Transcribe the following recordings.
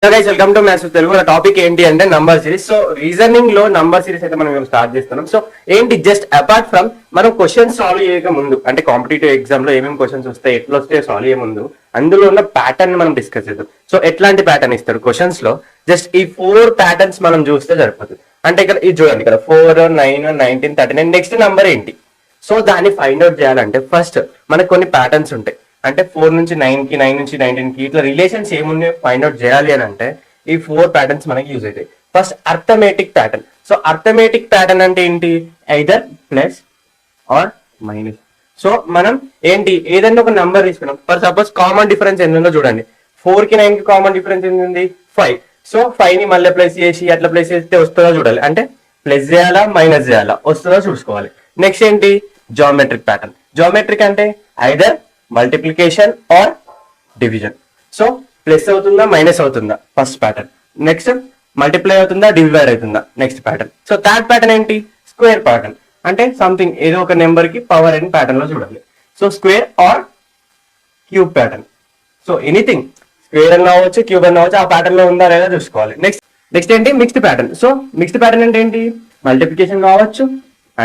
Guys welcome to maths Telugu. Topic ఏంటి అంటే number series. So reasoning లో నంబర్ సిరీస్ అయితే మనం స్టార్ట్ చేస్తున్నాం. సో ఏంటి, జస్ట్ అపార్ట్ ఫ్రమ్ మనం క్వశ్చన్స్ సాల్వ్ చేయక ముందు, అంటే కాంపిటేటివ్ ఎగ్జామ్ లో ఏమేమి క్వశ్చన్స్ వస్తాయి, ఎట్లా వస్తాయో సాల్వ్ చేయక ముందు అందులో ఉన్న ప్యాటర్న్ మనం డిస్కస్ చేద్దాం. సో ఎట్లాంటి ప్యాటర్న్ ఇస్తాడు క్వశ్చన్స్ లో, జస్ట్ ఈ 4 ప్యాటర్న్స్ మనం చూస్తే సరిపోతుంది. అంటే ఇక్కడ ఇది చూడండి, ఇక్కడ 4, 9, 19, 39 నెక్స్ట్ నంబర్ ఏంటి. సో దాన్ని ఫైండ్ అవుట్ చేయాలంటే ఫస్ట్ మనకు కొన్ని ప్యాటర్న్స్ ఉంటాయి. అంటే 4 నుంచి 9 కి, 9 నుంచి 19 కి ఇట్లా రిలేషన్స్ ఏమున్నాయో ఫైండ్ అవుట్ చేయాలి అని అంటే ఈ 4 ప్యాటర్న్స్ మనకి యూజ్ అవుతాయి. First arithmetic pattern. So arithmetic pattern అంటే ఏంటి, either plus or minus. So మనం ఏంటి, ఏదైనా ఒక నంబర్ తీసుకున్నాం. ఫర్ సపోజ్ కామన్ డిఫరెన్స్ ఎంత చూడండి, 4 కి 9 కి కామన్ డిఫరెన్స్ ఎంత ఉంది, 5. సో 5 ని మళ్ళీ ప్లస్ చేసి అట్లా ప్లస్ చేస్తే వస్తుందో చూడాలి. అంటే ప్లస్ చేయాలా మైనస్ చేయాలా, వస్తుందో చూసుకోవాలి. నెక్స్ట్ ఏంటి, జామెట్రిక్ ప్యాటర్న్. జామెట్రిక్ అంటే either multiplication or division. So plus అవుతుందా మైనస్ అవుతుందా, ఫస్ట్ ప్యాటర్న్. నెక్స్ట్ మల్టిప్లై అవుతుందా డివైడ్ అవుతుందా, next pattern. So third pattern ఏంటి, స్క్వేర్ ప్యాటర్న్. అంటే సంథింగ్ ఏదో ఒక నెంబర్ కి పవర్ అని ప్యాటర్న్ లో చూడాలి. So square or cube pattern. So anything square అని అవ్వచ్చు, క్యూబ్ అని అవ్వచ్చు, ఆ ప్యాటర్న్ లో ఉందా లేదా చూసుకోవాలి. నెక్స్ట్ ఏంటి, mixed pattern. So mixed pattern అంటే ఏంటి, మల్టిప్లికేషన్ కావచ్చు,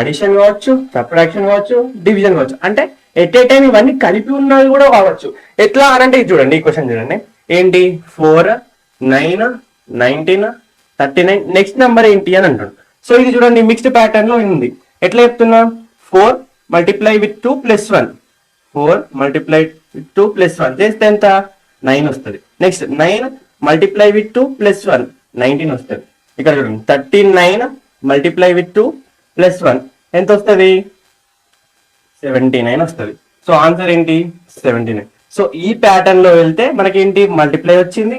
అడిషన్ కావచ్చు, సబ్ట్రాక్షన్ కావచ్చు, డివిజన్ కావచ్చు. అంటే ఎట్ ఏ టైం ఇవన్నీ కలిపి ఉన్నది కూడా కావచ్చు. ఎట్లా అనంటే ఇది చూడండి, ఈ క్వశ్చన్ చూడండి ఏంటి, 4, 9, 19, 39 నెక్స్ట్ నెంబర్ ఏంటి అని అంటాడు. సో ఇది చూడండి మిక్స్డ్ ప్యాటర్న్ లో ఉంది. ఎట్లా చెప్తున్నా, 4 multiply with 2 plus 1, 4 multiply with 2 plus 1 చేస్తే ఎంత, 9 వస్తుంది. నెక్స్ట్ 9 మల్టిప్లై విత్ 2 ప్లస్ 1, 19 వస్తుంది. ఇక్కడ చూడండి 39 మల్టిప్లై విత్ 2 ప్లస్ 1 ఎంత వస్తుంది, 79 వస్తుంది. సో ఆన్సర్ ఏంటి, 79. సో ఈ ప్యాటర్న్ లో వెళ్తే మనకేంటి, మల్టిప్లై వచ్చింది,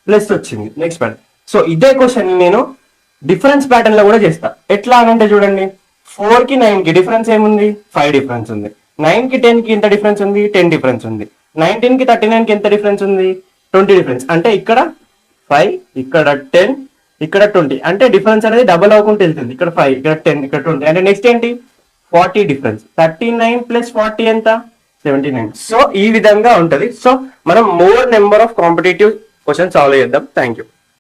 ప్లస్ వచ్చింది, నెక్స్ట్ ప్యాటర్న్. సో ఇదే క్వశ్చన్ నేను డిఫరెన్స్ ప్యాటర్న్ లో కూడా చేస్తా. ఎట్లా అనంటే చూడండి, 4 కి 9 కి డిఫరెన్స్ ఏముంది, 5 డిఫరెన్స్ ఉంది. 9 కి 10 కి ఎంత డిఫరెన్స్ ఉంది, 10 డిఫరెన్స్ ఉంది. 19 కి 39 కి ఎంత డిఫరెన్స్ ఉంది, 20 డిఫరెన్స్. అంటే ఇక్కడ 5, ఇక్కడ 10, ఇక్కడ 20. అంటే డిఫరెన్స్ అనేది డబుల్ అవ్వకుండా వెళ్తుంది. ఇక్కడ 5, ఇక్కడ 10, ఇక్కడ 20. అంటే నెక్స్ట్ ఏంటి, 40 డిఫరెన్స్. 39 ప్లస్ 40 ఎంత, 79. సో ఈ విధంగా ఉంటది. సో మనం more number of competitive questions solve చేద్దాం. Thank you.